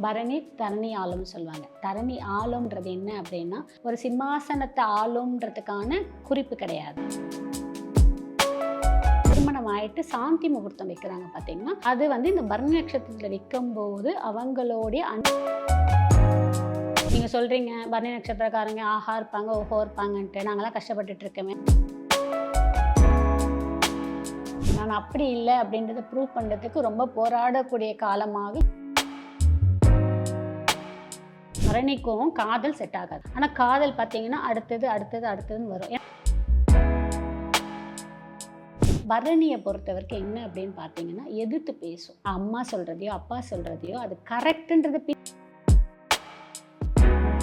பரணி தரணி ஆளும்னு சொல்லுவாங்க. தரணி ஆளும்ன்றது என்ன அப்படின்னா, ஒரு சிம்மாசனத்தை ஆளும்ன்றதுக்கான குறிப்பு கிடையாது. திருமணம் ஆயிட்டு சாந்தி முகூர்த்தம் வைக்கிறாங்க பார்த்தீங்கன்னா, அது வந்து இந்த பரணி நட்சத்திரத்தில் வைக்கும்போது அவங்களுடைய நீங்கள் சொல்கிறீங்க பரணி நட்சத்திரக்காரங்க ஆஹா இருப்பாங்க ஓஹோ இருப்பாங்கன்ட்டு, நாங்களாம் கஷ்டப்பட்டுட்டு இருக்கமே. நான் அப்படி இல்லை அப்படின்றத ப்ரூவ் பண்ணுறதுக்கு ரொம்ப போராடக்கூடிய காலமாக. பரணிக்கும் காதல் செட் ஆகாது. ஆனால் காதல் பார்த்தீங்கன்னா அடுத்ததுன்னு வரும். பரணியை பொறுத்த வரைக்கும் என்ன அப்படின்னு பார்த்தீங்கன்னா, எதிர்த்து பேசும். அம்மா சொல்கிறதையோ அப்பா சொல்கிறதையோ அது கரெக்டுன்றது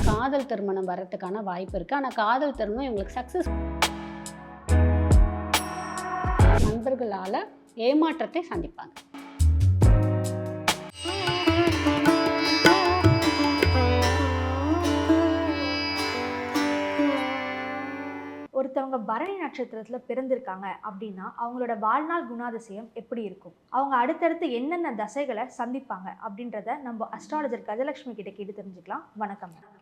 காதல் திருமணம் வர்றதுக்கான வாய்ப்பு இருக்குது. ஆனால் காதல் திருமணம் இவங்களுக்கு சக்ஸஸ் நண்பர்களால் ஏமாற்றத்தை சந்திப்பாங்க. ஒருத்தவங்க பரணி நட்சத்திரத்தில் பிறந்திருக்காங்க அப்படின்னா அவங்களோட வாழ்நாள் குணாதிசயம் எப்படி இருக்கும், அவங்க அடுத்தடுத்து என்னென்ன தசைகளை சந்திப்பாங்க அப்படின்றத நம்ம அஸ்ட்ராலஜர் கஜலட்சுமி கிட்ட கேட்டு தெரிஞ்சுக்கலாம். வணக்கம் மேம்.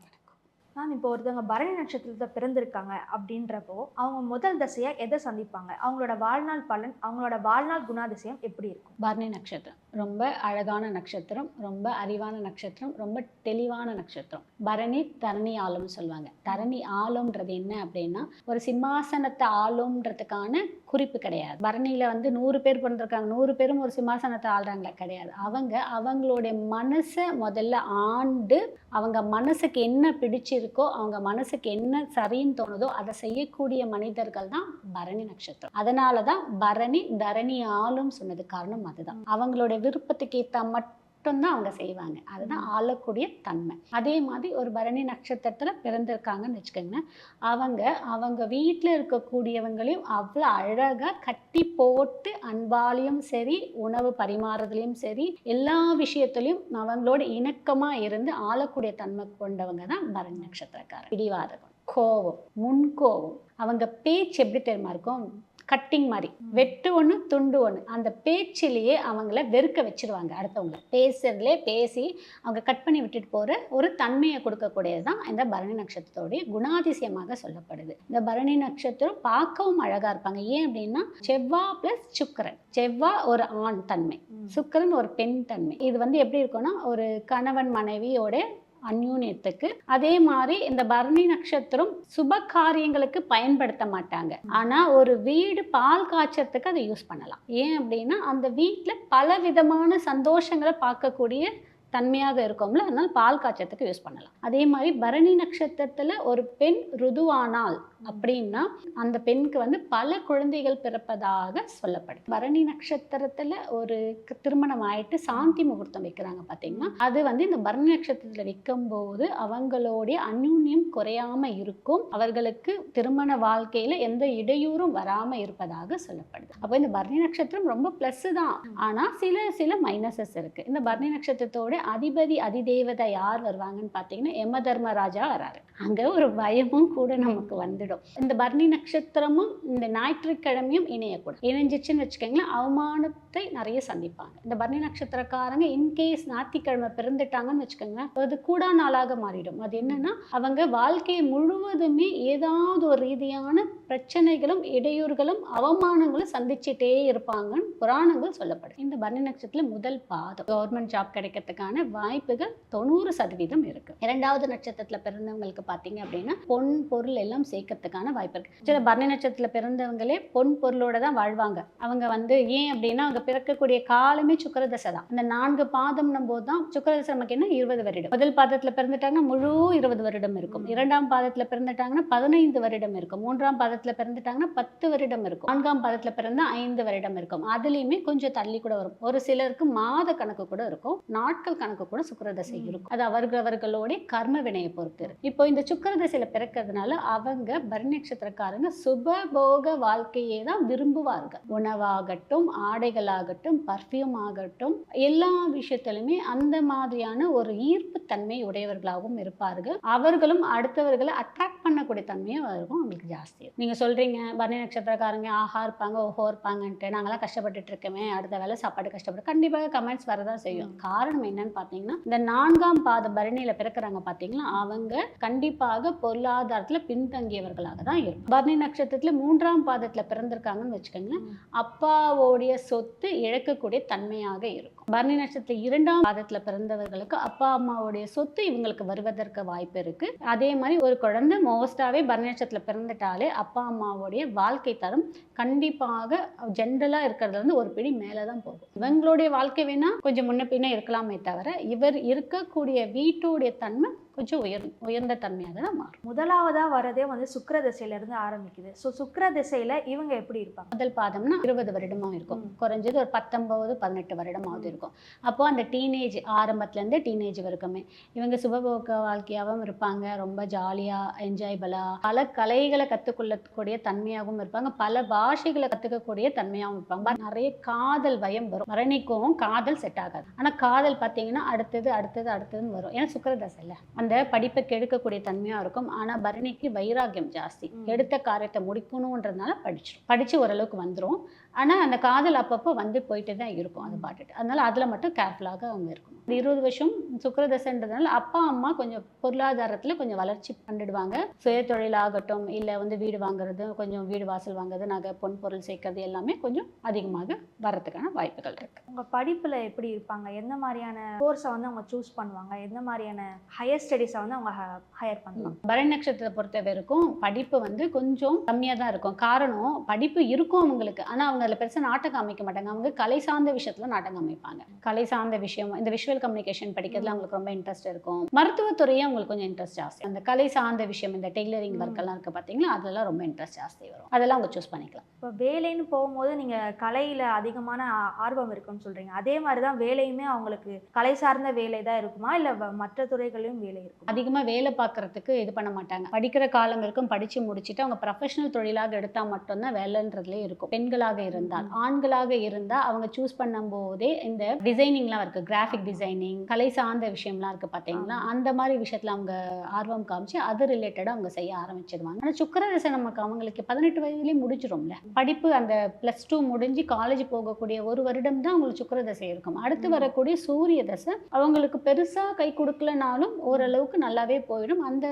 இப்போ ஒருத்தவங்க பரணி நட்சத்திரத்தில் பிறந்திருக்காங்க அப்படின்றப்போ அவங்க முதல் தசையை எதை சந்திப்பாங்க, அவங்களோட வாழ்நாள் பலன், அவங்களோட வாழ்நாள் குணாதிசயம் எப்படி இருக்கும்? பரணி நட்சத்திரம் ரொம்ப அழகான நட்சத்திரம், ரொம்ப அறிவான நட்சத்திரம், ரொம்ப தெளிவான நட்சத்திரம். பரணி தரணி ஆளும்னு சொல்லுவாங்க. தரணி ஆளும்ன்றது என்ன அப்படின்னா, ஒரு சிம்மாசனத்தை ஆளும்ன்றதுக்கான குறிப்பு கிடையாது. பரணியில் வந்து 100 பேர் பிறந்திருக்காங்க, 100 பேரும் ஒரு சிம்மாசனத்தை ஆள்றாங்களா கிடையாது. அவங்களுடைய மனசை முதல்ல ஆண்டு அவங்க மனசுக்கு என்ன பிடிச்சிருக்கோ, அவங்க மனசுக்கு என்ன சரின்னு தோணுதோ அதை செய்யக்கூடிய மனிதர்கள் தான் பரணி நட்சத்திரம். அதனால தான் பரணி தரணி ஆளும் சொன்னது காரணம் அதுதான். அவங்களுடைய விருப்பத்துக்கு ஏற்ற மட்டும்தான் அவங்க செய்வாங்க. அதுதான் ஆளக்கூடிய தன்மை. அதே மாதிரி ஒரு பரணி நட்சத்திரத்தில் பிறந்திருக்காங்கன்னு வச்சுக்கோங்க, அவங்க வீட்டில் இருக்கக்கூடியவங்களையும் அவ்வளோ அழகாக கட்டி போட்டு அன்பாலையும் சரி, உணவு பரிமாறுறதுலையும் சரி, எல்லா விஷயத்துலையும் அவங்களோட இணக்கமாக இருந்து ஆளக்கூடிய தன்மை கொண்டவங்க தான் பரணி நட்சத்திரக்காரர். பிடிவாதகம், கோபம், முன்கோபம், அவங்க பேச்சு எப்படி தெரியுமா இருக்கும், கட்டிங் மாதிரி, வெட்டு ஒன்று துண்டு ஒன்று. அந்த பேச்சிலேயே அவங்கள வெறுக்க வச்சிருவாங்க. அடுத்தவங்கள பேசுறதுலே பேசி அவங்க கட் பண்ணி விட்டுட்டு போகிற ஒரு தன்மையை கொடுக்கக்கூடியது தான் இந்த பரணி நட்சத்திரத்தோடைய குணாதிசயமாக சொல்லப்படுது. இந்த பரணி நட்சத்திரம் பார்க்கவும் அழகாக இருப்பாங்க. ஏன் அப்படின்னா, செவ்வாய் ப்ளஸ் சுக்கிரன். செவ்வாய் ஒரு ஆண் தன்மை, சுக்கிரன் ஒரு பெண் தன்மை. இது வந்து எப்படி இருக்குன்னா, ஒரு கணவன் மனைவியோட அந்யூன்யத்துக்கு. அதே மாதிரி இந்த பரணி நட்சத்திரம் சுப காரியங்களுக்கு பயன்படுத்த மாட்டாங்க. ஆனா ஒரு வீடு பால் காய்ச்சறதுக்கு அதை யூஸ் பண்ணலாம். ஏன் அப்படின்னா, அந்த வீட்டுல பல விதமான சந்தோஷங்களை பார்க்கக்கூடிய தன்மையாக இருக்கும்ல, அதனால பால் காய்ச்சறதுக்கு யூஸ் பண்ணலாம். அதே மாதிரி பரணி நட்சத்திரத்துல ஒரு பெண் ருதுவானால் அப்படின்னா அந்த பெண்ணுக்கு வந்து பல குழந்தைகள் பிறப்பதாக சொல்லப்படுது. பரணி நட்சத்திரத்துல ஒரு திருமணம் ஆயிட்டு சாந்தி முகூர்த்தம் வைக்கிறாங்க பார்த்தீங்கன்னா, அது வந்து இந்த பரணி நட்சத்திரத்துல வைக்கும்போது அவங்களுடைய அந்யூன்யம் குறையாம இருக்கும், அவர்களுக்கு திருமண வாழ்க்கையில எந்த இடையூறும் வராம இருப்பதாக சொல்லப்படுது. அப்போ இந்த பரணி நட்சத்திரம் ரொம்ப பிளஸ் தான், ஆனா சில மைனஸஸ் இருக்கு. இந்த பரணி நட்சத்திரத்தோட அதிபதி அதிதேவதை யார் வருவாங்கன்னு பார்த்தீங்கன்னா, யம தர்மராஜா வராரு. அங்க ஒரு பயமும் கூட நமக்கு வந்துடும். இந்த பரணி நட்சத்திரமும் இந்த ஞாயிற்றுக்கிழமையும் இணையக்கூடும். இணைஞ்சிச்சுன்னு வச்சுக்கோங்களேன், அவமானத்தை நிறைய சந்திப்பாங்க. இந்த பரணி நட்சத்திரக்காரங்க இன்கேஸ் ஞாயிற்றுக்கிழமை பிறந்துட்டாங்கன்னு வச்சுக்கோங்களேன், அது கூடா நாளாக மாறிடும். அது என்னன்னா, அவங்க வாழ்க்கையை முழுவதுமே ஏதாவது ஒரு ரீதியான பிரச்சனைகளும் இடையூறுகளும் அவமானங்களும் சந்திச்சுட்டே இருப்பாங்கன்னு புராணங்கள் சொல்லப்படும். இந்த பரணி நட்சத்திரத்துல முதல் பாதம் கவர்மெண்ட் ஜாப் கிடைக்கிறதுக்கான வாய்ப்புகள் 90% இருக்கு. இரண்டாவது நட்சத்திரத்துல பிறந்தவங்களுக்கு பார்த்தீங்க அப்படின்னா, பொன் பொருள் எல்லாம் சேர்க்கறதுக்கான வாய்ப்பு இருக்கு. சில பரணி நட்சத்திரத்துல பிறந்தவங்களே பொன் பொருளோட தான் வாழ்வாங்க. அவங்க வந்து ஏன் அப்படின்னா, அவங்க பிறக்கக்கூடிய காலமே சுக்கிரதசை தான். அந்த 4 பாதம்னும் போது தான் சுக்கிரதசை நமக்கு என்ன 20 வருடம். முதல் பாதத்துல பிறந்துட்டாங்கன்னா முழு 20 வருடம் இருக்கும். இரண்டாம் பாதத்துல பிறந்துட்டாங்கன்னா 15 வருடம் இருக்கும். மூன்றாம் பாதத்துல பிறந்துட்டாங்கன்னா 10 வருடம் இருக்கும். 4ஆம் பாதத்துல பிறந்தா 5 வருடம் இருக்கும். அதுலயுமே கொஞ்சம் தள்ளி கூட வரும். ஒரு சிலருக்கு மாத கணக்கு கூட இருக்கும், நாட்கள் கணக்கு கூட சுக்கிரதசை இருக்கும். அது அவர்களுடைய கர்ம வினையை பொறுத்து இருக்கு. இப்போ இந்த சுக்கிரதசையில பிறக்கிறதுனால அவங்க பரணி நட்சத்திரக்காரங்க சுபபோக வாழ்க்கையே தான் விரும்புவார்கள். உணவாகட்டும், ஆடைகளாகட்டும், பர்ஃப்யூம் ஆகட்டும், எல்லா விஷயத்திலுமே அந்த மாதிரியான ஒரு ஈர்ப்பு தன்மை உடையவர்களாகவும் இருப்பார்கள். அவர்களும் அடுத்தவர்களை அட்ராக்ட் பண்ணக்கூடிய தன்மையும் இருக்கும் அவங்களுக்கு ஜாஸ்தி. நீங்க சொல்றீங்க பரணி நட்சத்திரக்காரங்க ஆஹா இருப்பாங்க ஓஹோ இருப்பாங்கன்ட்டு, நாங்களாம் கஷ்டப்பட்டுட்டு இருக்கோமே, அடுத்த வேலை சாப்பாடு கஷ்டப்பட்டு, கண்டிப்பாக கமெண்ட்ஸ் வரதான் செய்யும். காரணம் என்ன என்னன்னு பார்த்தீங்கன்னா, இந்த 4ஆம் பாத பரணியில பிறக்கிறாங்க பார்த்தீங்களா, அவங்க கண்டிப்பாக பொருளாதாரத்துல பின்தங்கியவர்களாக தான் இருக்கும். பரணி நட்சத்திரத்துல 3ஆம் பாதத்துல பிறந்திருக்காங்கன்னு வச்சுக்கோங்களேன், அப்பாவோடைய சொத்து இழக்கக்கூடிய தன்மையாக இருக்கும். பரணி நட்சத்திர 2ஆம் பாதத்துல பிறந்தவர்களுக்கு அப்பா அம்மாவுடைய சொத்து இவங்களுக்கு வருவதற்கு வாய்ப்பு இருக்கு. அதே மாதிரி ஒரு குழந்தை மோஸ்டாவே பரணி நட்சத்திரத்துல பிறந்துட்டாலே அப்பா அம்மாவுடைய வாழ்க்கை தரம் கண்டிப்பாக ஜென்ரலா இருக்கிறதுல இருந்து ஒரு பிடி மேலதான் போகும். இவங்களுடைய வாழ்க்கை வேணா கொஞ்சம் முன்ன பின்ன இருக்கலாமே தவிர இவர் இருக்கக்கூடிய வீட்டுடைய தன்மை கொஞ்சம் உயர்ந்த தன்மையாக தான் மாறும். முதலாவதா வரதே வந்து சுக்கிர திசையில இருந்து ஆரம்பிக்குது. ஸோ சுக்கிர திசையில இவங்க எப்படி இருப்பாங்க? முதல் பாதம்னா 20 வருடமாக இருக்கும், குறைஞ்சது ஒரு 19-18 வருடமாவது இருக்கும். அப்போ அந்த டீனேஜ் ஆரம்பத்துலேருந்து டீனேஜ் வரைக்குமே இவங்க சுபபோக வாழ்க்கையாகவும் இருப்பாங்க, ரொம்ப ஜாலியாக என்ஜாய்பலாக பல கலைகளை கற்றுக்கொள்ளக்கூடிய தன்மையாகவும் இருப்பாங்க, பல பாஷைகளை கற்றுக்கக்கூடிய தன்மையாகவும் இருப்பாங்க. நிறைய காதல் பயம் வரும். பரணிக்கும் காதல் செட் ஆகாது, ஆனால் காதல் பார்த்தீங்கன்னா அடுத்ததுன்னு வரும். ஏன்னா சுக்கிர தசையில் அந்த படிப்பை கெடுக்கக்கூடிய தன்மையாக இருக்கும். ஆனால் பரணிக்கு வைராக்கியம் ஜாஸ்தி, எடுத்த காரியத்தை முடிக்கணுன்றதுனால படித்து ஓரளவுக்கு வந்துடும். ஆனால் அந்த காதல் அப்பப்போ வந்து போயிட்டு தான் இருக்கும், அது பாட்டுட்டு. அதனால அதில் மட்டும் கேர்ஃபுல்லாக அவங்க இருக்கணும். 20 வருஷம் சுக்கிரதசைன்றதுனால அப்பா அம்மா கொஞ்சம் பொருளாதாரத்தில் கொஞ்சம் வளர்ச்சி பண்ணிடுவாங்க. சுய தொழிலாகட்டும், இல்லை வந்து வீடு வாங்குறது, கொஞ்சம் வீடு வாசல் வாங்குறது, நகை பொன் பொருள் சேர்க்கறது எல்லாமே கொஞ்சம் அதிகமாக வரதுக்கான வாய்ப்புகள் இருக்குது. உங்கள் படிப்பில் எப்படி இருப்பாங்க? எந்த மாதிரியான கோர்ஸை வந்து அவங்க சூஸ் பண்ணுவாங்க? எந்த மாதிரியான ஹையர் ஸ்டடீஸை வந்து அவங்க ஹையர் பண்ணுவாங்க? பரணி நட்சத்திரத்தை பொறுத்த வரைக்கும் படிப்பு வந்து கொஞ்சம் கம்மியாக தான் இருக்கும். காரணம், படிப்பு இருக்கும் அவங்களுக்கு, ஆனால் அவங்க அதில் பெருசாக நாட்டம் காமிக்க மாட்டாங்க. அவங்க கலை சார்ந்த விஷயத்தில் நாட்டம் காமிப்பாங்க. கலை சார்ந்த விஷயம், இந்த விஷுவல் கம்யூனிகேஷன் படிக்கிறதுல அவங்களுக்கு ரொம்ப இன்ட்ரெஸ்ட் இருக்கும். மருத்துவத்துறையே அவங்களுக்கு கொஞ்சம் இன்ட்ரெஸ்ட் ஜாஸ்தி. அந்த கலை சார்ந்த விஷயம், இந்த டெய்லரிங் ஒர்க் எல்லாம் இருக்குது பார்த்தீங்களா, அதெல்லாம் ரொம்ப இன்ட்ரெஸ்ட் ஜாஸ்தி வரும். அதெல்லாம் அவங்க சூஸ் பண்ணிக்கலாம். இப்போ வேலைன்னு போகும்போது நீங்கள் கலையில் அதிகமான ஆர்வம் இருக்குன்னு சொல்கிறீங்க. அதே மாதிரி தான் வேலையுமே அவங்களுக்கு கலை சார்ந்த வேலை தான் இருக்குமா, இல்லை மற்ற துறைகளையும் வேலை இருக்கும்? அதிகமாக வேலை பார்க்கறதுக்கு இது பண்ண மாட்டாங்க. படிக்கிற காலம் இருக்கும், படித்து முடிச்சுட்டு அவங்க ப்ரொஃபஷனல் தொழிலாக எடுத்தால் மட்டும்தான் வேலைன்றதுலே இருக்கும். பெண்களாக இருந்தால், ஆண்களாக இருந்தால் அவங்க சூஸ் பண்ணும் போதே இந்த டிசைனிங்லாம் இருக்குது, கிராஃபிக் டிசைனிங், கலை சார்ந்த விஷயம்லாம் இருக்குது பார்த்தீங்களா, அந்த மாதிரி விஷயத்தில் அவங்க ஆர்வம் காமிச்சு அது ரிலேட்டடாக அவங்க செய்ய ஆரம்பிச்சிடுவாங்க. ஆனால் சுக்கிரதசை நமக்கு அவங்களுக்கு 18 வயதுலேயே முடிச்சிடும்ல. படிப்பு அந்த +2 முடிஞ்சு காலேஜ் போகக்கூடிய ஒரு வருடம் தான் அவங்களுக்கு சுக்கிரதசை இருக்கும். அடுத்து வரக்கூடிய சூரிய தசை அவங்களுக்கு பெருசாக கை கொடுக்கலனாலும் ஓரளவுக்கு நல்லாவே போயிடும். அந்த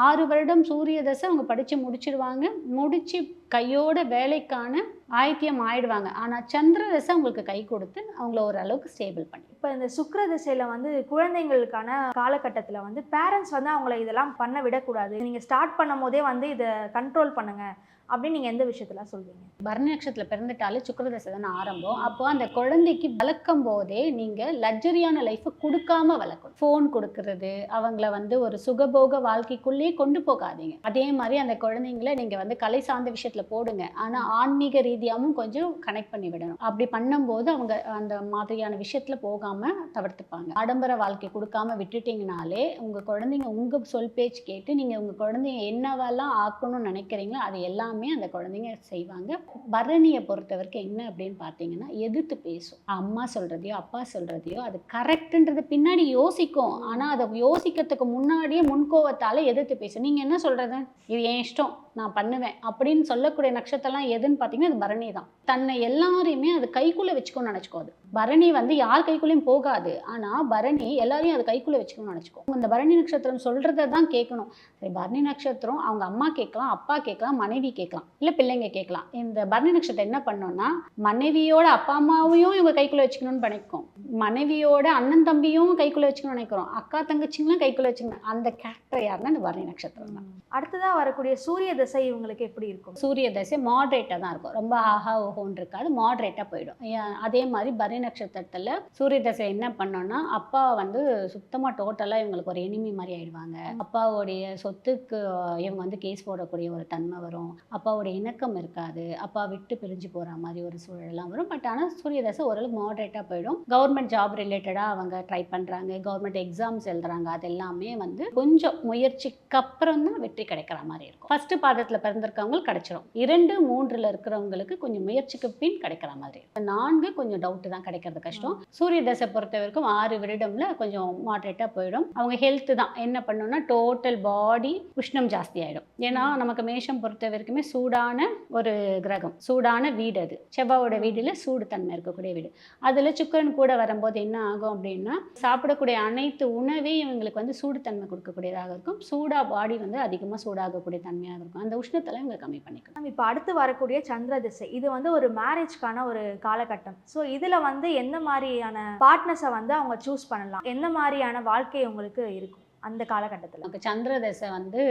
6 வருடம் சூரிய தசை அவங்க படித்து முடிச்சிடுவாங்க. முடிச்சு கையோட வேலைக்கான ஆயத்தியம் ஆயிடுவாங்க. ஆனால் சந்திர தசை அவங்களுக்கு கை கொடுத்து அவங்கள ஓரளவுக்கு ஸ்டேபிள் பண்ணி. இப்போ இந்த சுக்கிர திசையில் வந்து குழந்தைங்களுக்கான காலகட்டத்தில் வந்து பேரண்ட்ஸ் வந்து அவங்கள இதெல்லாம் பண்ண விடக்கூடாது, நீங்கள் ஸ்டார்ட் பண்ணும் போதே வந்து இதை கண்ட்ரோல் பண்ணுங்க அப்படின்னு நீங்கள் எந்த விஷயத்தில் சொல்வீங்க? பரணி நட்சத்திரத்தில் பிறந்துட்டாலே சுக்கிரதசை தானே ஆரம்பம். அப்போ அந்த குழந்தைக்கு வளர்க்கும் போதே நீங்கள் லக்ஸரியான லைஃப்பை கொடுக்காம வளர்க்கணும். ஃபோன் கொடுக்கறது, அவங்கள வந்து ஒரு சுகபோக வாழ்க்கைக்குள்ளேயே கொண்டு போகாதீங்க. அதே மாதிரி அந்த குழந்தைங்கள நீங்கள் வந்து கலை சார்ந்த விஷயத்தில் போடுங்க, ஆனால் ஆன்மீக ரீதியாகவும் கொஞ்சம் கனெக்ட் பண்ணி விடணும். அப்படி பண்ணும்போது அவங்க அந்த மாதிரியான விஷயத்தில் போகாமல் தவிர்த்துப்பாங்க. ஆடம்பர வாழ்க்கை கொடுக்காம விட்டுட்டிங்கனாலே உங்கள் குழந்தைங்க உங்கள் சொல் பேச்சு கேட்டு நீங்கள் உங்கள் குழந்தைங்க என்னவெல்லாம் ஆக்கணும்னு நினைக்கிறீங்களோ அது எல்லாம் அந்த குழந்தைங்க செய்வாங்க. பரணியை பொறுத்த வரைக்கும் என்ன அப்படின்னு பார்த்தீங்கன்னா, எதிர்த்து பேசும். அம்மா சொல்றதையோ அப்பா சொல்றதையோ அது கரெக்ட்ன்றது பின்னாடி யோசிக்கும், ஆனால் அதை யோசிக்கிறதுக்கு முன்னாடியே முன்கோவத்தால எதிர்த்து பேசும். நீங்க என்ன சொல்றது, இது என் இஷ்டம், நான் பண்ணுவேன் அப்படின்னு சொல்லக்கூடிய நட்சத்திரம்லாம் எதுன்னு பார்த்தீங்கன்னா அது பரணி தான். தன்னை எல்லாரையுமே அது கைக்குள்ளே வச்சுக்கணும்னு நினச்சிக்கோது. பரணி வந்து யார் கைக்குள்ளேயும் போகாது, ஆனால் பரணி எல்லாரையும் அது கைக்குள்ளே வச்சுக்கணும்னு நினச்சிக்கோ. இந்த பரணி நட்சத்திரம் சொல்கிறத தான் கேட்கணும். சரி, பரணி நட்சத்திரம் அவங்க அம்மா கேட்கலாம், அப்பா கேட்கலாம், மனைவி கேட்கலாம், இல்லை பிள்ளைங்க கேட்கலாம். இந்த பரணி நட்சத்திரம் என்ன பண்ணோம்னா, மனைவியோட அப்பா அம்மாவையும் இவங்க கைக்குள்ளே வச்சுக்கணும்னு நினைக்கும், மனைவியோட அண்ணன் தம்பியும் கைக்குள்ளே வச்சுக்கணும்னு நினைக்கிறோம், அக்கா தங்கச்சிங்களாம் கைக்குள்ளே வச்சுக்கணும். அந்த கேரக்டர் யாருன்னா இந்த பரணி நட்சத்திரம் தான். அடுத்ததாக வரக்கூடிய சூரிய தசை இவங்களுக்கு எப்படி இருக்கும்? சூரிய தசை மாட்ரேட்டாக தான் இருக்கும், ரொம்ப ஆஹா ஓஹோன்னு இருக்காது, மாட்ரேட்டாக போயிடும். அதே மாதிரி பரணி நட்சத்திரத்தில் சூரிய தசை என்ன பண்ணோன்னா, அப்பா வந்து சுத்தமாக டோட்டலாக இவங்களுக்கு ஒரு எனிமி மாதிரி ஆயிடுவாங்க. அப்பாவுடைய சொத்துக்கு இவங்க வந்து கேஸ் போடக்கூடிய ஒரு தன்மை வரும், அப்பாவுடைய இணக்கம் இருக்காது, அப்பா விட்டு பிரிஞ்சு போகிற மாதிரி ஒரு சூழலாம் வரும். பட் ஆனால் சூரிய தசை ஓரளவுக்கு மாட்ரேட்டாக போயிடும். கவர்மெண்ட் ஜாப் ரிலேட்டடாக அவங்க ட்ரை பண்ணுறாங்க, கவர்மெண்ட் எக்ஸாம்ஸ் எழுதுறாங்க, அது எல்லாமே வந்து கொஞ்சம் முயற்சிக்கு அப்புறம் தான் வெற்றி கிடைக்கிற மாதிரி இருக்கும். ஃபர்ஸ்ட் பாதத்தில் பிறந்திருக்கவங்களுக்கு கிடைச்சிடும், 2, 3ல் இருக்கிறவங்களுக்கு கொஞ்சம் முயற்சிக்கு பின் கிடைக்கிற மாதிரி இருக்கும். 4 கொஞ்சம் டவுட்டு தான், கிடைக்கிறது கஷ்டம். சூரிய தசை பொறுத்த வரைக்கும் 6 வருடம்ல கொஞ்சம் மாட்ரேட்டாக போயிடும். அவங்க ஹெல்த் தான் என்ன பண்ணணும்னா டோட்டல் பாடி உஷ்ணம் ஜாஸ்தி ஆகிடும். ஏன்னா நமக்கு மேஷம் பொறுத்த வரைக்குமே சூடான ஒரு கிரகம், சூடான வீடு. அது செவ்வாயோட வீடுல சூடு தன்மை இருக்கக்கூடிய வீடு. அதில் சுக்கிரன் கூட வரும்போது என்ன ஆகும் அப்படின்னா சாப்பிடக்கூடிய அனைத்து உணவே இவங்களுக்கு வந்து சூடு தன்மை கொடுக்கக்கூடியதாக இருக்கும். சூடா பாடி வந்து அதிகமாக சூடாகக்கூடிய தன்மையாக இருக்கும். அந்த உஷ்ணத்தெல்லாம் இவங்க கம்மி பண்ணிக்கணும். இப்போ அடுத்து வரக்கூடிய சந்திர திசை இது வந்து ஒரு மேரேஜ்க்கான ஒரு காலகட்டம். ஸோ இதில் வந்து எந்த மாதிரியான பார்ட்னர்ஸை வந்து அவங்க சூஸ் பண்ணலாம், எந்த மாதிரியான வாழ்க்கை உங்களுக்கு இருக்கும் அந்த காலகட்டத்தில்? நமக்கு சந்திர தசை வந்து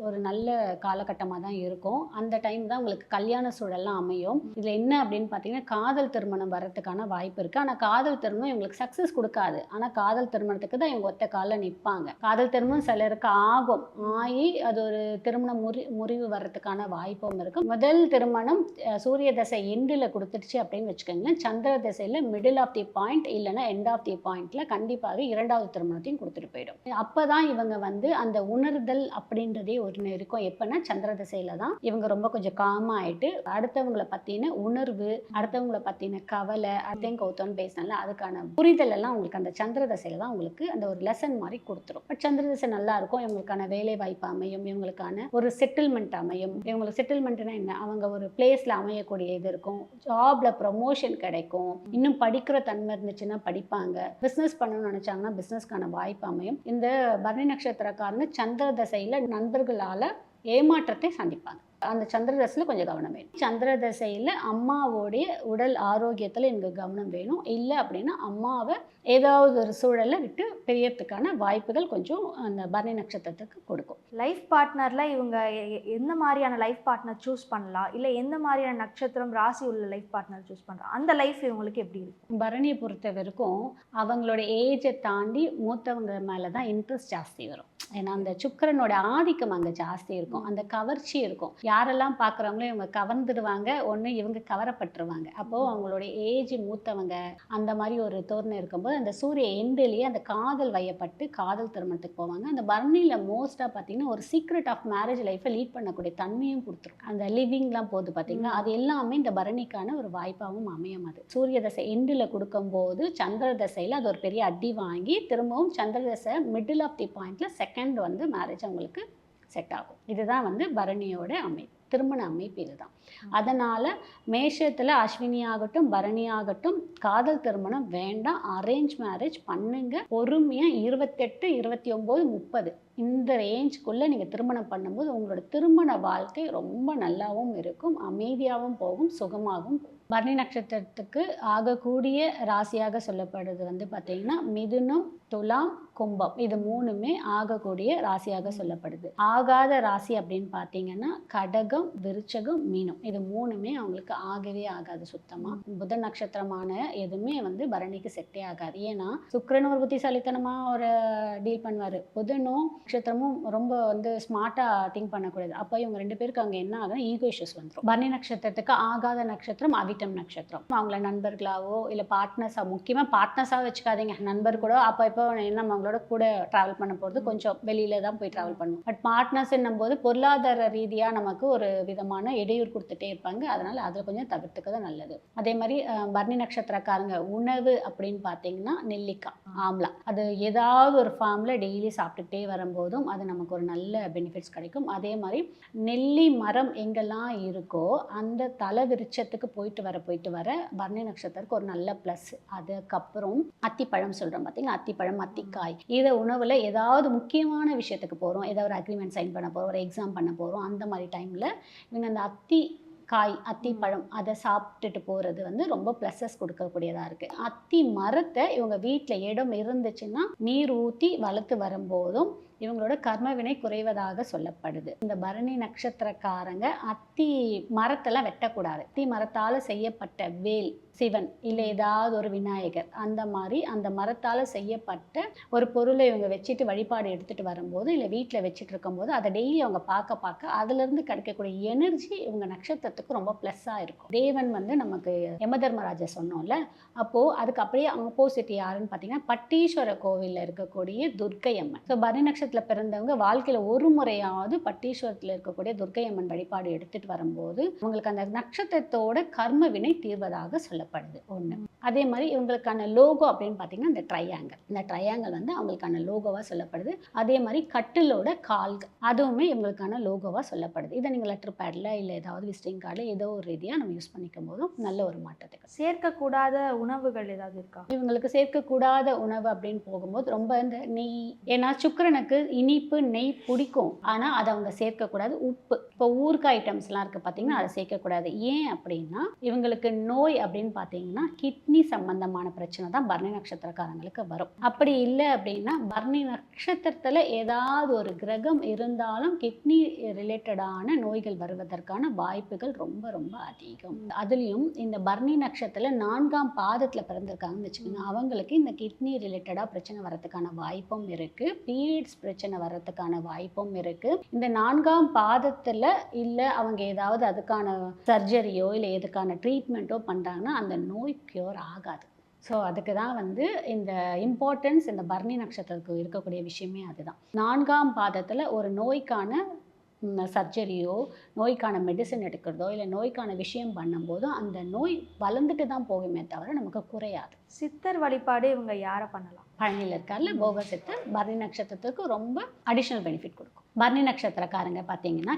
ஒரு நல்ல காலகட்டமாக தான் இருக்கும். அந்த டைம் தான் உங்களுக்கு கல்யாண சூழல்லாம் அமையும். இதில் என்ன அப்படின்னு பார்த்தீங்கன்னா காதல் திருமணம் வர்றதுக்கான வாய்ப்பு இருக்குது. ஆனால் காதல் திருமணம் இவங்களுக்கு சக்ஸஸ் கொடுக்காது. ஆனால் காதல் திருமணத்துக்கு தான் இவங்க ஒத்த காலில் நிற்பாங்க. காதல் திருமணம் சிலருக்கு ஆகும், ஆகி அது ஒரு திருமணம் முறிவு வர்றதுக்கான வாய்ப்பும் இருக்குது. முதல் திருமணம் சூரிய தசை எண்டில் கொடுத்துருச்சு அப்படின்னு வச்சுக்கோங்களேன். சந்திர தசையில் மிடில் ஆஃப் தி பாயிண்ட் இல்லைன்னா எண்ட் ஆஃப் தி பாயிண்ட்டில் கண்டிப்பாக 2வது திருமணத்தையும் கொடுத்துட்டு போயிடும். அப்போ தான் இவங்க வந்து அந்த உணர்தல் அப்படின்றதே ஒன்று இருக்கும். எப்பன்னா சந்திர திசையில தான் இவங்க ரொம்ப கொஞ்சம் காமா ஆயிட்டு அடுத்தவங்களை பத்தின உணர்வு, அடுத்தவங்களை பத்தின கவலை, அடுத்தவங்க கௌத்தம்னு பேசினால அதுக்கான புரிதல் எல்லாம் உங்களுக்கு அந்த சந்திர திசையில தான் உங்களுக்கு அந்த ஒரு லெசன் மாதிரி கொடுத்துரும். பட் சந்திர திசை நல்லா இருக்கும். இவங்களுக்கான வேலை வாய்ப்பு அமையும், இவங்களுக்கான ஒரு செட்டில்மெண்ட் அமையும். இவங்களுக்கு செட்டில்மெண்ட்னா என்ன, அவங்க ஒரு பிளேஸ்ல அமையக்கூடிய இது இருக்கும், ஜாப்ல ப்ரமோஷன் கிடைக்கும், இன்னும் படிக்கிற தன்மை இருந்துச்சுன்னா படிப்பாங்க, பிசினஸ் பண்ணணும்னு நினைச்சாங்கன்னா பிசினஸ்க்கான வாய்ப்பு அமையும். இந்த பரணி நட்சத்திரக்காரங்க சந்திர தசையில நண்பர்களால ஏமாற்றத்தை சந்திப்பாங்க. அந்த சந்திர தசையில் கொஞ்சம் கவனம் வேணும். சந்திர தசையில் அம்மாவோடைய உடல் ஆரோக்கியத்தில் எனக்கு கவனம் வேணும். இல்லை அப்படின்னா அம்மாவை ஏதாவது ஒரு சூழலை விட்டு பிரியறதுக்கான வாய்ப்புகள் கொஞ்சம் அந்த பரணி நட்சத்திரத்துக்கு கொடுக்கும். லைஃப் பார்ட்னரில் இவங்க எந்த மாதிரியான லைஃப் பார்ட்னர் சூஸ் பண்ணலாம், இல்லை எந்த மாதிரியான நட்சத்திரம் ராசி உள்ள லைஃப் பார்ட்னர் சூஸ் பண்ணலாம், அந்த லைஃப் இவங்களுக்கு எப்படி இருக்கும்? பரணியை பொறுத்த வரைக்கும் அவங்களோட ஏஜை தாண்டி மூத்தவங்க மேலே தான் இன்ட்ரெஸ்ட் ஜாஸ்தி வரும். ஏன்னா அந்த சுக்கிரனோட ஆதிக்கம் அங்கே ஜாஸ்தி இருக்கும், அந்த கவர்ச்சி இருக்கும். யாரெல்லாம் பார்க்குறாங்களோ இவங்க கவர்ந்துடுவாங்க, ஒன்று இவங்க கவரப்பட்டுருவாங்க. அப்போது அவங்களோட ஏஜ் மூத்தவங்க அந்த மாதிரி ஒரு தோரணை இருக்கும்போது அந்த சூரிய எண்டிலேயே அந்த காதல் வயப்பட்டு காதல் திருமணத்துக்கு போவாங்க. அந்த பரணியில் மோஸ்ட்டாக பார்த்தீங்கன்னா ஒரு சீக்ரெட் ஆஃப் மேரேஜ் லைஃப்பை லீட் பண்ணக்கூடிய தன்மையும் கொடுத்துரும். அந்த லிவிங்லாம் போது பார்த்தீங்கன்னா அது எல்லாமே இந்த பரணிக்கான ஒரு வாய்ப்பாகவும் அமையும். அது சூரிய தசை எண்டில் கொடுக்கும்போது சந்திர தசையில் அது ஒரு பெரிய அடி வாங்கி திரும்பவும் சந்திர தசை மிடில் ஆஃப் தி பாயிண்டில் செகண்ட் வந்து மேரேஜ் அவங்களுக்கு செட் ஆகும். இதுதான் வந்து பரணியோட அமைப்பு, திருமண அமைப்பு இதுதான். அதனால் மேஷத்தில் அஸ்வினி ஆகட்டும் பரணி ஆகட்டும் காதல் திருமணம் வேண்டாம், அரேஞ்ச் மேரேஜ் பண்ணுங்க. பொறுமையாக 28, 29, 30 இந்த ரேஞ்சுக்குள்ளே நீங்கள் திருமணம் பண்ணும்போது உங்களோட திருமண வாழ்க்கை ரொம்ப நல்லாவும் இருக்கும், அமைதியாகவும் போகும், சுகமாகவும் போகும். பரணி நட்சத்திரத்துக்கு ஆகக்கூடிய ராசியாக சொல்லப்படுறது வந்து பார்த்தீங்கன்னா மிதுனம், துலாம், கும்பம். இது மூணுமே ஆகக்கூடிய ராசியாக சொல்லப்படுது. ஆகாத ராசி அப்படின்னு பார்த்தீங்கன்னா கடகம், விருச்சகம், மீனம். இது மூணுமே அவங்களுக்கு ஆகவே ஆகாது சுத்தமாக. புதன் நட்சத்திரமான எதுவுமே வந்து பரணிக்கு செட்டே ஆகாது. ஏன்னா சுக்கிரன் ஒரு புத்திசாலித்தனமாக ஒரு டீல் பண்ணுவார், புதனும் நட்சத்திரமும் ரொம்ப வந்து ஸ்மார்ட்டாக திங்க் பண்ணக்கூடாது. அப்போ இவங்க 2 பேருக்கு அங்கே என்ன ஆகுதுன்னா ஈகோ இஷ்யூஸ் வந்துடும். பரணி நட்சத்திரத்துக்கு ஆகாத நட்சத்திரம் அவிட்டம் நட்சத்திரம். அவங்கள நண்பர்களாவோ இல்லை பார்ட்னர்ஸாக, முக்கியமாக பார்ட்னர்ஸாக வச்சுக்காதீங்க. நண்பர் கூட அப்போ இப்போ என்ன அவங்களோட கூட ட்ராவல் பண்ண போகிறது கொஞ்சம் வெளியில தான் போய் ட்ராவல் பண்ணுவோம். பட் பார்ட்னர்ஸ் என்னும்போது பொருளாதார ரீதியாக நமக்கு ஒரு விதமான இடையூறு கொடுத்துட்டே இருப்பாங்க. அதனால் அதில் கொஞ்சம் தவிர்த்துக்கிறது நல்லது. அதே மாதிரி பரணி நட்சத்திரக்காரங்க உணவு அப்படின்னு பார்த்தீங்கன்னா நெல்லிக்காய், ஆம்லா, அது ஏதாவது ஒரு ஃபார்மில் டெய்லி சாப்பிட்டுட்டே வரும்போதும் அது நமக்கு ஒரு நல்ல பெனிஃபிட்ஸ் கிடைக்கும். அதே மாதிரி நெல்லி மரம் எங்கெல்லாம் இருக்கோ அந்த தலை விருட்சத்துக்கு போயிட்டு வர பரணி நட்சத்திரத்துக்கு ஒரு நல்ல ப்ளஸ். அதுக்கப்புறம் அத்திப்பழம் சொல்கிறோம் பார்த்தீங்கன்னா, அத்திப்பழம், அத்திக்காய், இதை உணவில் ஏதாவது முக்கியமான விஷயத்துக்கு போகிறோம், ஏதாவது ஒரு அக்ரிமெண்ட் சைன் பண்ண போகிறோம், ஒரு எக்ஸாம் பண்ண போகிறோம், அந்த மாதிரி டைமில் இவங்க அந்த காய், அத்திப்பழம் அதை சாப்பிட்டுட்டு போகிறது வந்து ரொம்ப ப்ளஸஸ் கொடுக்கக்கூடியதாக இருக்குது. அத்தி மரத்தை இவங்க வீட்டில் இடம் இருந்துச்சுன்னா நீர் ஊற்றி வளர்த்து வரும்போதும் இவங்களோட கர்மவினை குறைவதாக சொல்லப்படுது. இந்த பரணி நட்சத்திரக்காரங்க அத்தி மரத்தெல்லாம் வெட்டக்கூடாது. அத்தி மரத்தால் செய்யப்பட்ட வேல், சிவன் இல்லை ஏதாவது ஒரு விநாயகர், அந்த மாதிரி அந்த மரத்தால் செய்யப்பட்ட ஒரு பொருளை இவங்க வச்சுட்டு வழிபாடு எடுத்துகிட்டு வரும்போது இல்லை வீட்டில் வச்சுட்டு இருக்கும்போது அதை டெய்லி அவங்க பார்க்க அதுலேருந்து கிடைக்கக்கூடிய எனர்ஜி இவங்க நட்சத்திரத்துக்கு ரொம்ப ப்ளஸ்ஸாக இருக்கும். தேவன் வந்து நமக்கு யமதர்மராஜா சொன்னோம்ல, அப்போது அதுக்கு அப்படியே ஆப்போசிட் யாருன்னு பார்த்தீங்கன்னா பட்டீஸ்வர கோவிலில் இருக்கக்கூடிய துர்க்கை அம்மன். ஸோ பரணி நட்சத்திரத்தில் பிறந்தவங்க வாழ்க்கையில் ஒரு முறையாவது பட்டீஸ்வரத்தில் இருக்கக்கூடிய துர்க்கை அம்மன் வழிபாடு எடுத்துட்டு வரும்போது அவங்களுக்கு அந்த நட்சத்திரத்தோட கர்ம வினை தீர்வதாக சொல்லப்படுது ஒன்று. அதே மாதிரி இவங்களுக்கான லோகோ அப்படின்னு பார்த்தீங்கன்னா இந்த ட்ரையாங்கிள் வந்து அவங்களுக்கான லோகோவாக சொல்லப்படுது. அதே மாதிரி கட்டிலோட கால்கள் அதுவுமே இவங்களுக்கான லோகோவாக சொல்லப்படுது. இதை நீங்கள் லெட்டர் பேடில் இல்லை ஏதாவது விசிட்டிங் கார்டில் ஏதோ ஒரு ரீதியாக நம்ம யூஸ் பண்ணிக்கும் போதும் நல்ல ஒரு மாற்றத்துக்கு. சேர்க்கக்கூடாத உணவுகள் ஏதாவது இருக்கா? இவங்களுக்கு சேர்க்கக்கூடாத உணவு அப்படின்னு போகும்போது ரொம்ப இந்த நெய், ஏன்னா சுக்கிரனுக்கு இனிப்பு நெய் பிடிக்கும், ஆனால் அதை அவங்க சேர்க்கக்கூடாது. உப்பு, இப்போ ஊறுகாய் ஐட்டம்ஸ்லாம் இருக்குது பார்த்தீங்கன்னா அதை சேர்க்கக்கூடாது. ஏன் அப்படின்னா இவங்களுக்கு நோய் அப்படின்னு பார்த்தீங்கன்னா கிட்னி சம்பந்தமான பிரச்சனை தான் பரணி நட்சத்திரக்காரங்களுக்கு வரும். அப்படி இல்லை அப்படின்னா பரணி நட்சத்திரத்தில் ஏதாவது ஒரு கிரகம் இருந்தாலும் கிட்னி ரிலேட்டடான நோய்கள் வருவதற்கான வாய்ப்புகள் ரொம்ப ரொம்ப அதிகம். அதுலேயும் இந்த பரணி நட்சத்திரத்தில் 4ஆம் பாதத்தில் பிறந்திருக்காங்கன்னு வச்சுக்கோங்க, அவங்களுக்கு இந்த கிட்னி ரிலேட்டடாக பிரச்சனை வரதுக்கான வாய்ப்பும் இருக்குது, பீரியட்ஸ் பிரச்சனை வர்றதுக்கான வாய்ப்பும் இருக்குது. இந்த 4ஆம் பாதத்தில் இல்லை அவங்க ஏதாவது அதுக்கான சர்ஜரியோ இல்லை எதுக்கான ட்ரீட்மெண்ட்டோ பண்ணுறாங்கன்னா அந்த நோய் க்யூர் ஆகாது. ஸோ அதுக்கு தான் வந்து இந்த இம்பார்ட்டன்ஸ் இந்த பரணி நட்சத்திரத்துக்கு இருக்கக்கூடிய விஷயமே அதுதான். 4ஆம் பாதத்தில் ஒரு நோய்க்கான சர்ஜரியோ நோய்க்கான மெடிசன் எடுக்கிறதோ இல்லை நோய்க்கான விஷயம் பண்ணும்போதோ அந்த நோய் வளர்ந்துட்டு தான் போகுமே தவிர நமக்கு குறையாது. சித்தர் வழிபாடு இவங்க யாரை பண்ணலாம்? பழனியில் இருக்கார்ல போக சித்தர் பரணி நட்சத்திரத்துக்கு ரொம்ப அடிஷ்னல் பெனிஃபிட் கொடுக்கும். பரணி நட்சத்திரக்காரங்க பார்த்தீங்கன்னா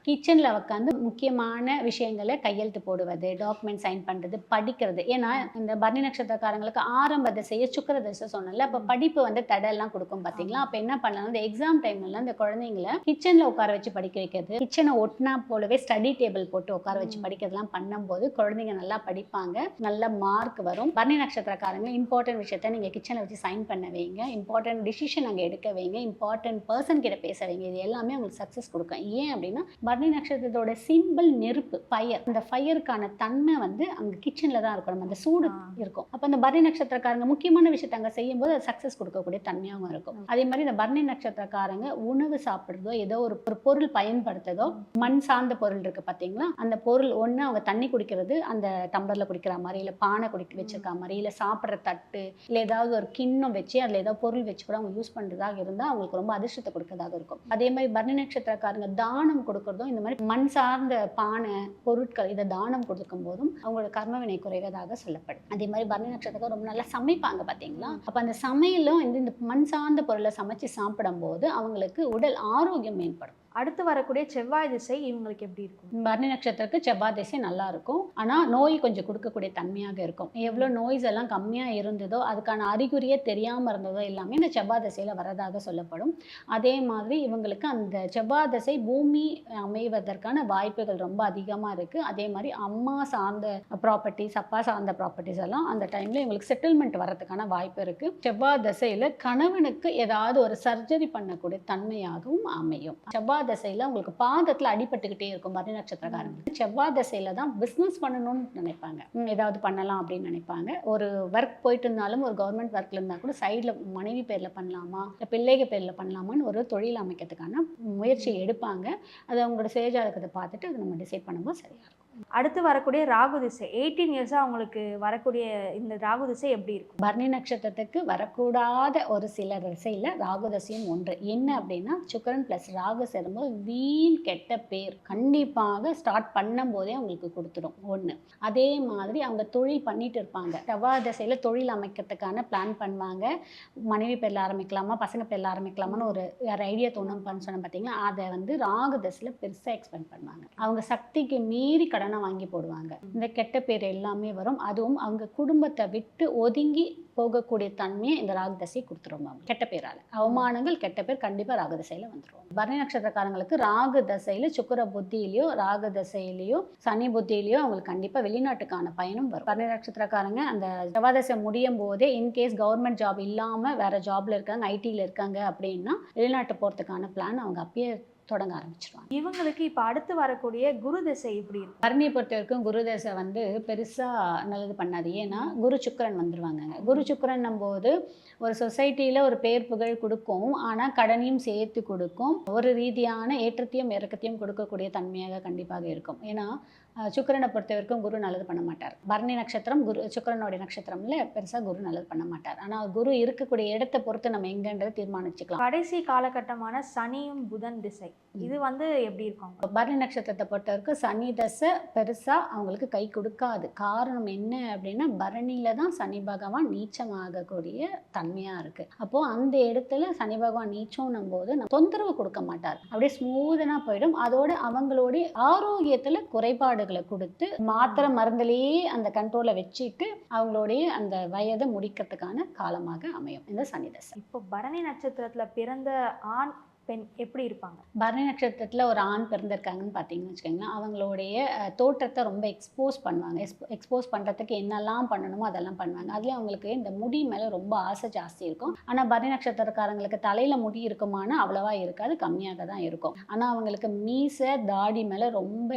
கிச்சனில் உட்காந்து முக்கியமான விஷயங்களை கையெழுத்து போடுவது, டாக்குமெண்ட் சைன் பண்ணுறது, படிக்கிறது. ஏன்னா இந்த பரணி நட்சத்திரக்காரங்களுக்கு ஆரம்ப திசையை சுக்கிர திசை சொன்னல, அப்போ படிப்பு வந்து தடையெல்லாம் கொடுக்கும் பார்த்தீங்களா. அப்போ என்ன பண்ணலாம், இந்த எக்ஸாம் டைம்ல இந்த குழந்தைங்களை கிச்சனில் உட்கார வச்சு படிக்க வைக்கிறது, கிச்சனை ஒட்டினா போலவே ஸ்டடி டேபிள் போட்டு உட்கார வச்சு படிக்கிறதுலாம் பண்ணும்போது குழந்தைங்க நல்லா படிப்பாங்க, நல்ல மார்க் வரும். பரணி நட்சத்திரக்காரங்க இம்பார்ட்டன்ட் விஷயத்த நீங்கள் கிச்சனில் வச்சு சைன் பண்ண வைங்க, இம்பார்ட்டன்ட் டிசிஷன் அங்கே எடுக்க வைங்க, இம்பார்ட்டன்ட் பர்சன் கிட்ட பேச வைங்க. இது எல்லாமே உங்களுக்கு சக்ஸஸ் கொடுக்கும். ஏன் அப்படின்னா பரணி நட்சத்திரத்தோட சிம்பிள் நெருப்பு, ஃபயர். அந்த ஃபயருக்கான தன்மை வந்து அங்கே கிச்சனில் தான் இருக்கணும், அந்த சூடு இருக்கும். அப்போ அந்த பரணி நட்சத்திரக்காரங்க முக்கியமான விஷயத்தை அங்கே செய்யும் போது அது சக்ஸஸ் கொடுக்கக்கூடிய தன்மையாகவும் இருக்கும். அதே மாதிரி இந்த பரணி நட்சத்திரக்காரங்க உணவு சாப்பிட்றதோ ஏதோ ஒரு பொருள் பயன்படுத்துறதோ, மண் சார்ந்த பொருள் இருக்குது பார்த்தீங்களா, அந்த பொருள் ஒன்று அவங்க தண்ணி குடிக்கிறது அந்த டம்ளரில் குடிக்கிற மாதிரி, இல்லை பானை வச்சிருக்க மாதிரி, இல்லை சாப்பிட்ற தட்டு, இல்லை ஏதாவது ஒரு கிண்ணம் வச்சு அதில் ஏதாவது பொருள் வச்சு கூட அவங்க யூஸ் பண்ணுறதாக இருந்தால் அவங்களுக்கு ரொம்ப அதிர்ஷ்டத்தை கொடுக்கறதாக இருக்கும். அதே மாதிரி பரணி நட்சத்திரக்காரங்க தானம் கொடுக்கறதும் இந்த மாதிரி மண் சார்ந்த பானை பொருட்கள் இதை தானம் கொடுக்கும் போதும் அவங்களோட கர்மவினை குறைவதாக சொல்லப்படுது. அதே மாதிரி பரணி நட்சத்திரக்காரங்க ரொம்ப நல்லா சமைப்பாங்க பார்த்தீங்களா, அப்போ அந்த சமையலும் இந்த மண் சார்ந்த பொருளை சமைச்சு சாப்பிடும் போது அவங்களுக்கு உடல் ஆரோக்கியம் மேம்படும். அடுத்து வரக்கூடிய செவ்வாய் திசை இவங்களுக்கு எப்படி இருக்கும்? பரணி நட்சத்திரத்துக்கு செவ்வாய் திசை நல்லா இருக்கும், ஆனால் நோய் கொஞ்சம் கொடுக்கக்கூடிய தன்மையாக இருக்கும். எவ்வளோ நோய்ஸ் எல்லாம் கம்மியாக இருந்ததோ அதுக்கான அறிகுறியே தெரியாமல் இருந்ததோ எல்லாமே இந்த செவ்வாய் திசையில் வரதாக சொல்லப்படும். அதே மாதிரி இவங்களுக்கு அந்த செவ்வாய் திசை பூமி அமைவதற்கான வாய்ப்புகள் ரொம்ப அதிகமாக இருக்குது. அதே மாதிரி அம்மா சார்ந்த ப்ராப்பர்ட்டிஸ், அப்பா சார்ந்த ப்ராப்பர்ட்டிஸ் எல்லாம் அந்த டைமில் இவங்களுக்கு செட்டில்மெண்ட் வரதுக்கான வாய்ப்பு இருக்குது. செவ்வாய் திசையில் கணவனுக்கு ஏதாவது ஒரு சர்ஜரி பண்ணக்கூடிய தன்மையாகவும் அமையும். செவ்வாய் தசையில் உங்களுக்கு பாதத்தில் அடிபட்டுக்கிட்டே இருக்கும் பரணி நட்சத்திரக்காரங்க. செவ்வாய் தசையில் தான் பிஸ்னஸ் பண்ணணும்னு நினைப்பாங்க, ஏதாவது பண்ணலாம் அப்படின்னு நினைப்பாங்க. ஒரு ஒர்க் போயிட்டு இருந்தாலும் ஒரு கவர்மெண்ட் ஒர்க்கில் இருந்தால் கூட சைடில் மனைவி பேரில் பண்ணலாமா இல்லை பிள்ளைகள் பேரில் பண்ணலாமான்னு ஒரு தொழில் அமைக்கிறதுக்கான முயற்சி எடுப்பாங்க. அது அவங்களோட சேஜாதகத்தை பார்த்துட்டு அதை நம்ம டிசைட் பண்ணும்போது சரியாக இருக்கும். அடுத்து வரக்கூடிய ராகு திசை 18 இயர்ஸாக அவங்களுக்கு வரக்கூடிய இந்த ராகு திசை எப்படி இருக்கும்? பரணி நட்சத்திரத்துக்கு வரக்கூடாத ஒரு சில திசையில் ராகு திசையும் ஒன்று. என்ன அப்படின்னா சுக்கிரன் ப்ளஸ் ராகு சேரும்போது வீண் கெட்ட பேர் கண்டிப்பாக ஸ்டார்ட் பண்ணும் போதே அவங்களுக்கு கொடுத்துரும் ஒன்று. அதே மாதிரி அவங்க தொழில் பண்ணிட்டு இருப்பாங்க, செவ்வாய் திசையில் தொழில் அமைக்கிறதுக்கான பிளான் பண்ணுவாங்க. மனைவி பேரில் ஆரம்பிக்கலாமா பசங்க பேரில் ஆரம்பிக்கலாமான்னு ஒரு ஐடியா தோணும் சொன்ன பார்த்தீங்களா, அதை வந்து ராகு திசையில் பெருசாக எக்ஸ்பெண்ட் பண்ணுவாங்க. அவங்க சக்திக்கு மீறி கடனை வாங்கி போடுவாங்க. இந்த கெட்ட பேர் எல்லாமே வரும். அதுவும் அவங்க குடும்பத்தை விட்டு ஒதுங்கி போகக்கூடிய தன்மையை இந்த ராகு தசையை கொடுத்துருவாங்க. கெட்ட பேரால அவமானங்கள் கெட்ட பேர் கண்டிப்பாக ராகு தசையில் வந்துடும். பரணி நட்சத்திரக்காரங்களுக்கு ராகு தசையில சுக்கிர புத்தியிலையோ ராகு தசையிலையோ சனி புத்தியிலையோ அவங்களுக்கு கண்டிப்பாக வெளிநாட்டுக்கான பயணம் வரும். பரணி நட்சத்திரக்காரங்க அந்த செவ்வாய் தசை முடியும் போதே இன்கேஸ் கவர்மெண்ட் ஜாப் இல்லாமல் வேற ஜாப்ல இருக்காங்க, ஐடியில் இருக்காங்க அப்படின்னா வெளிநாட்டு போகிறதுக்கான பிளான் அவங்க அப்பயே தொடங்க ஆரம்பிச்சிருவாங்க. இவங்களுக்கு இப்போ அடுத்து வரக்கூடிய குரு திசை எப்படி இருக்கும்? பரணியை பொறுத்த வரைக்கும் குரு திசை வந்து பெருசாக நல்லது பண்ணாது. ஏன்னா குரு சுக்கிரன் வந்துருவாங்க. குரு சுக்கிரன் போது ஒரு சொசைட்டியில் ஒரு பேர் புகழ் கொடுக்கும், ஆனால் கடனையும் சேர்த்து கொடுக்கும், ஒரு ரீதியான ஏற்றத்தையும் இறக்கத்தையும் கொடுக்கக்கூடிய தன்மையாக கண்டிப்பாக இருக்கும். ஏன்னா சுக்கிரனை பொறுத்த வரைக்கும் குரு நல்லது பண்ண மாட்டார். பரணி நட்சத்திரம் சுக்கிரனுடைய நட்சத்திரம்ல பெருசாக குரு நல்லது பண்ண மாட்டார். ஆனால் குரு இருக்கக்கூடிய இடத்தை பொறுத்து நம்ம எங்கன்றதை தீர்மானிச்சுக்கலாம். கடைசி காலகட்டமான சனியும் புதன் திசை இது எப்படி இருக்கும்? பரணி நட்சத்திரத்தை பொறுத்த வரைக்கும் சனி தசை பெருசாக அவங்களுக்கு கை கொடுக்காது. காரணம் என்ன அப்படின்னா பரணியில தான் சனி பகவான் நீச்சமாகக்கூடிய தன்மையாக இருக்குது. அப்போது அந்த இடத்துல சனி பகவான் நீச்சம்னும் போது நம்ம தொந்தரவு கொடுக்க மாட்டார், அப்படியே ஸ்மூதனாக போயிடும். அதோட அவங்களுடைய ஆரோக்கியத்தில் குறைபாடுகளை கொடுத்து மாத்திரை மருந்துலேயே அந்த கண்ட்ரோலை வச்சுட்டு அவங்களுடைய அந்த வயதை முடிக்கிறதுக்கான காலமாக அமையும் இந்த சனி தசை. இப்போ பரணி நட்சத்திரத்தில் பிறந்த ஆண் பெண் எப்படி இருப்பாங்க? பரணி நட்சத்திரத்தில் ஒரு ஆண் பிறந்திருக்காங்கன்னு பார்த்தீங்கன்னு வச்சுக்கோங்களேன், அவங்களுடைய தோற்றத்தை ரொம்ப எக்ஸ்போஸ் பண்ணுவாங்க. எக்ஸ்போஸ் பண்ணுறதுக்கு என்னெல்லாம் பண்ணணுமோ அதெல்லாம் பண்ணுவாங்க. அதுலேயும் அவங்களுக்கு இந்த முடி மேலே ரொம்ப ஆசை ஜாஸ்தி இருக்கும். ஆனால் பரணி நட்சத்திரக்காரங்களுக்கு தலையில் முடி இருக்குமானா அவ்வளவா இருக்காது, கம்மியாக தான் இருக்கும். ஆனால் அவங்களுக்கு மீசை தாடி மேலே ரொம்ப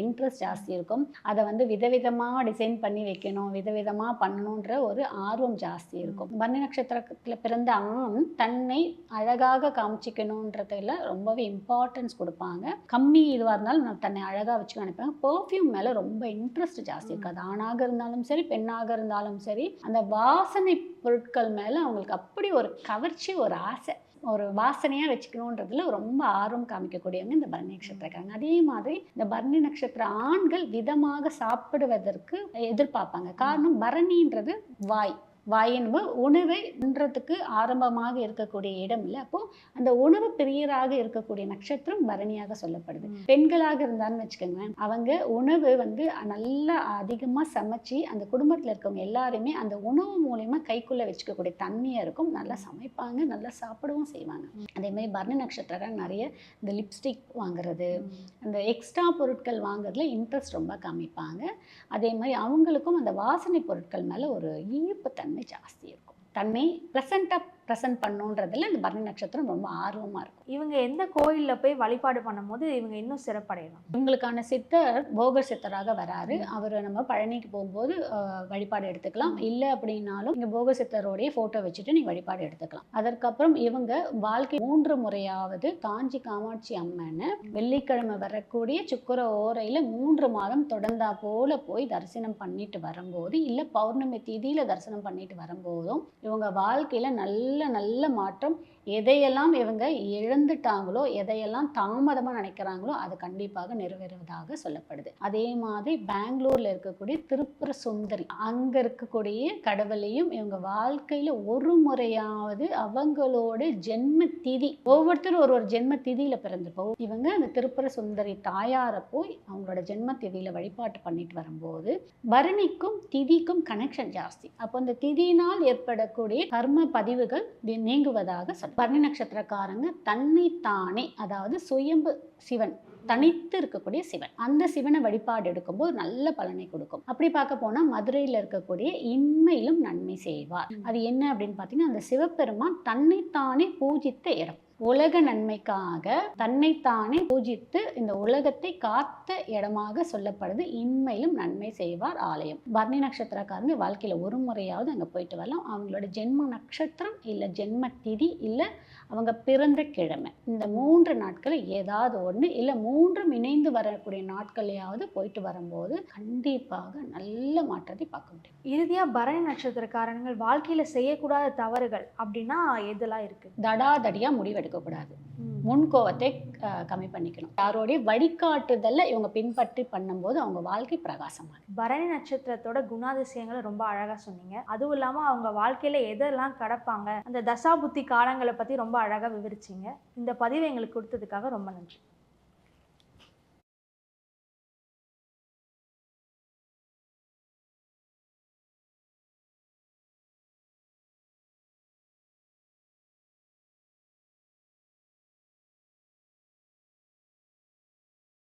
இன்ட்ரெஸ்ட் ஜாஸ்தி இருக்கும். அதை விதவிதமாக டிசைன் பண்ணி வைக்கணும், விதவிதமாக பண்ணணுன்ற ஒரு ஆர்வம் ஜாஸ்தி இருக்கும். பரணி நட்சத்திரத்தில் பிறந்த ஆண் தன்னை அழகாக காமிச்சிக்கணும் ரொம்பவே இம்பார்ட்டன்ஸ் கொடுப்பாங்க. கம்மி இதுவாக இருந்தாலும் தன்னை அழகாக வச்சு நினைப்பாங்க. பெர்ஃப்யூம் மேலே ரொம்ப இன்ட்ரெஸ்ட் ஜாஸ்தி இருக்காது. ஆணாக இருந்தாலும் சரி பெண்ணாக இருந்தாலும் சரி அந்த வாசனை பொருட்கள் மேலே அவங்களுக்கு அப்படி ஒரு கவர்ச்சி, ஒரு ஆசை, ஒரு வாசனையாக வச்சுக்கணுன்றதுல ரொம்ப ஆர்வம் காமிக்கக்கூடியவங்க இந்த பரணி நட்சத்திரக்காரங்க. அதே மாதிரி இந்த பரணி நட்சத்திர ஆண்கள் விதமாக சாப்பிடுவதற்கு எதிர்பார்ப்பாங்க. காரணம் பரணின்றது வாயின்போது உணவை உண்றதுக்கு ஆரம்பமாக இருக்கக்கூடிய இடம் இல்லை. அப்போது அந்த உணவு பிரியராக இருக்கக்கூடிய நட்சத்திரம் பரணியாக சொல்லப்படுது. பெண்களாக இருந்தான்னு வச்சுக்கோங்களேன், அவங்க உணவு நல்லா அதிகமாக சமைச்சு அந்த குடும்பத்தில் இருக்கவங்க எல்லாருமே அந்த உணவு மூலயமா கைக்குள்ளே வச்சுக்கக்கூடிய தன்மையாக இருக்கும். நல்லா சமைப்பாங்க, நல்லா சாப்பிடவும் செய்வாங்க. அதே மாதிரி பரணி நட்சத்திரம் நிறைய இந்த லிப்ஸ்டிக் வாங்குறது, அந்த எக்ஸ்ட்ரா பொருட்கள் வாங்குறதுல இன்ட்ரெஸ்ட் ரொம்ப காமிப்பாங்க. அதே மாதிரி அவங்களுக்கும் அந்த வாசனை பொருட்கள் மேலே ஒரு ஈர்ப்பு தன்மை ஜாஸ்தி இருக்கும். தன்னை ப்ரெசென்ட் பண்ணுன்றதுல இந்த பரணி நட்சத்திரம் ரொம்ப ஆர்வமாக இருக்கும். இவங்க எந்த கோயிலில் போய் வழிபாடு பண்ணும்போது இவங்க இன்னும் சிறப்படையலாம்? இவங்களுக்கான சித்தர் போகர் சித்தராக வராரு. அவர் நம்ம பழனிக்கு போகும்போது வழிபாடு எடுத்துக்கலாம். இல்லை அப்படின்னாலும் இங்கே போகர் சித்தரோடைய ஃபோட்டோ வச்சுட்டு நீங்கள் வழிபாடு எடுத்துக்கலாம். அதற்கப்புறம் இவங்க வாழ்க்கை 3 முறையாவது காஞ்சி காமாட்சி அம்மனை வெள்ளிக்கிழமை வரக்கூடிய சுக்கிர ஓரையில் 3 மாதம் தொடர்ந்தா போல போய் தரிசனம் பண்ணிட்டு வரும்போது, இல்லை பௌர்ணமி திதியில் தரிசனம் பண்ணிட்டு வரும்போதும் இவங்க வாழ்க்கையில் நல்ல மாற்றம், எதையெல்லாம் இவங்க இழந்துட்டாங்களோ, எதையெல்லாம் தாமதமாக நினைக்கிறாங்களோ அது கண்டிப்பாக நிறைவேறுவதாக சொல்லப்படுது. அதே மாதிரி பெங்களூரில் இருக்கக்கூடிய திருப்புர சுந்தரி அங்கே இருக்கக்கூடிய கடவுளையும் இவங்க வாழ்க்கையில் ஒரு முறையாவது அவங்களோட ஜென்ம திதி, ஒவ்வொருத்தரும் ஒரு ஜென்ம திதியில் பிறந்திருப்போம். இவங்க அந்த திருப்புர சுந்தரி தாயாரை போய் அவங்களோட ஜென்ம திதியில் வழிபாட்டு பண்ணிட்டு வரும்போது பரணிக்கும் திதிக்கும் கனெக்ஷன் ஜாஸ்தி. அப்போ அந்த திதியினால் ஏற்படக்கூடிய கர்ம பதிவுகள் நீங்குவதாக சொல்ல. பரணி நட்சத்திரக்காரங்க தன்னைத்தானே, அதாவது சுயம்பு சிவன், தனித்து இருக்கக்கூடிய சிவன், அந்த சிவனை வழிபாடு எடுக்கும்போது நல்ல பலனை கொடுக்கும். அப்படி பார்க்க போனால் மதுரையில் இருக்கக்கூடிய இன்மையிலும் நன்மை செய்வார். அது என்ன அப்படின்னு பார்த்தீங்கன்னா, அந்த சிவபெருமான் தன்னைத்தானே பூஜித்த இடம். உலக நன்மைக்காக தன்னைத்தானே பூஜித்து இந்த உலகத்தை காத்த இடமாக சொல்லப்படுது இன்மையிலும் நன்மை செய்வார் ஆலயம். பரணி நட்சத்திரக்காரங்க வாழ்க்கையில ஒரு முறையாவது அங்க போயிட்டு வரலாம். அவங்களோட ஜென்ம நட்சத்திரம் இல்ல ஜென்ம திதி இல்ல அவங்க பிறந்த கிழமை, இந்த 3 நாட்கள் ஏதாவது ஒன்று இல்ல 3 இணைந்து வரக்கூடிய நாட்களையாவது போயிட்டு வரும்போது கண்டிப்பாக நல்ல மாற்றத்தை பார்க்க முடியும். இறுதியா பரணி நட்சத்திரக்காரங்கள் வாழ்க்கையில செய்யக்கூடாத தவறுகள் அப்படின்னா எதெல்லாம் இருக்கு? தடாதடியா முடிவெடுக்க கூடாது, முன்கோவத்தை கம்மி பண்ணிக்கணும். யாரோடைய வழிகாட்டுதல்ல இவங்க பின்பற்றி பண்ணும்போது அவங்க வாழ்க்கை பிரகாசமாக. பரணி நட்சத்திரத்தோட குணாதிசயங்களை ரொம்ப அழகா சொன்னீங்க. அதுவும் இல்லாம அவங்க வாழ்க்கையில எதெல்லாம் கடப்பாங்க, அந்த தசாபுத்தி காலங்களை பத்தி ரொம்ப அழகா விவரிச்சிங்க. இந்த பதிவை எங்களுக்கு கொடுத்ததுக்காக ரொம்ப நன்றி.